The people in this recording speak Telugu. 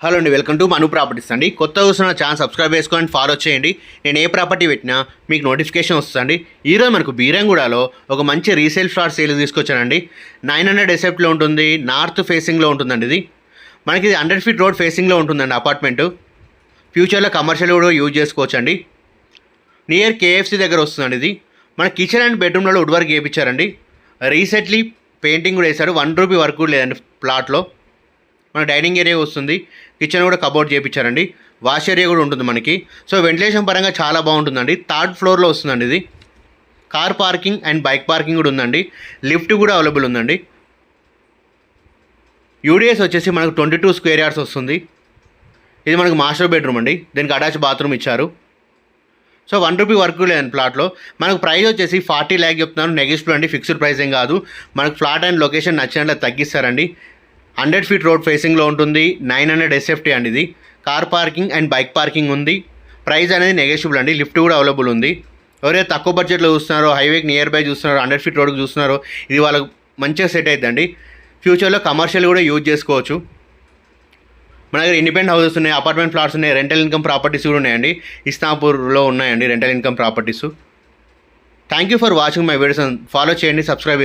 హలో అండి, వెల్కమ్ టు మను ప్రాపర్టీస్ అండి. కొత్త చూసిన ఛానల్ సబ్స్క్రైబ్ చేసుకొని ఫాలో చేయండి. నేను ఏ ప్రాపర్టీ పెట్టినా మీకు నోటిఫికేషన్ వస్తుందండి. ఈరోజు మనకు బీరంగూడలో ఒక మంచి రీసేల్ ఫ్లాట్ సేల్ తీసుకొచ్చానండి. 900 ఎసెప్ట్లో ఉంటుంది, నార్త్ ఫేసింగ్లో ఉంటుందండి. ఇది మనకి 100 ఫీట్ రోడ్ ఫేసింగ్లో ఉంటుందండి అపార్ట్మెంటు. ఫ్యూచర్లో కమర్షియల్ కూడా యూజ్ చేసుకోవచ్చండి. నియర్ కేఎఫ్సి దగ్గర వస్తుందండి. ఇది మన కిచెన్ అండ్ బెడ్రూమ్లలో వుడ్ వర్క్ చేయించారండి. రీసెంట్లీ పెయింటింగ్ కూడా వేశారు. 1 రూపీ వర్క్ కూడా లేదండి ప్లాట్లో. మన డైనింగ్ ఏరియా వస్తుంది, కిచెన్ కూడా కబోర్డ్ చేయించారండి, వాష్ ఏరియా కూడా ఉంటుంది మనకి. సో వెంటిలేషన్ పరంగా చాలా బాగుంటుందండి. 3rd ఫ్లోర్లో వస్తుందండి. ఇది car parking and bike parking కూడా ఉందండి. లిఫ్ట్ కూడా అవైలబుల్ ఉందండి. యూడిఎస్ వచ్చేసి మనకు 22 స్క్వేర్ యార్డ్స్ వస్తుంది. ఇది మనకు మాస్టర్ బెడ్రూమ్ అండి, దీనికి అటాచ్ బాత్రూమ్ ఇచ్చారు. సో 1 రూపీ వర్క్ లేదండి ప్లాట్లో. మనకు ప్రైస్ వచ్చేసి 40 lakh చెప్తున్నాను, నెగిస్టివ్ అండి, ఫిక్స్డ్ ప్రైస్ ఏం కాదు. మనకు ఫ్లాట్ అండ్ లొకేషన్ నచ్చినట్లు తగ్గిస్తారండి. 100 ఫీట్ రోడ్ ఫేసింగ్లో ఉంటుంది, 900 ఎస్ఎఫ్టీ అండి. ఇది car parking and bike parking ఉంది. ప్రైస్ అనేది నెగోషియబుల్ అండి, లిఫ్ట్ కూడా అవైలబుల్ ఉంది. ఎవరైతే తక్కువ బడ్జెట్లో చూస్తున్నారో, హైవేకి నియర్ బై చూస్తున్నారో, 100 ఫీట్ రోడ్కి చూస్తున్నారో, ఇది వాళ్ళకు మంచిగా సెట్ అవుతుందండి. ఫ్యూచర్లో కమర్షియల్ కూడా యూజ్ చేసుకోవచ్చు. మన దగ్గర ఇండిపెండెంట్ హౌసెస్ ఉన్నాయి, అపార్ట్మెంట్ ఫ్లాట్స్ ఉన్నాయి, రెంటల్ ఇన్కమ్ ప్రాపర్టీస్ కూడా ఉన్నాయండి. ఇస్తాపూర్లో ఉన్నాయండి rental income properties. Thank you for watching my videos. Follow చేయండి, సబ్స్క్రైబ్ చేసుకోండి.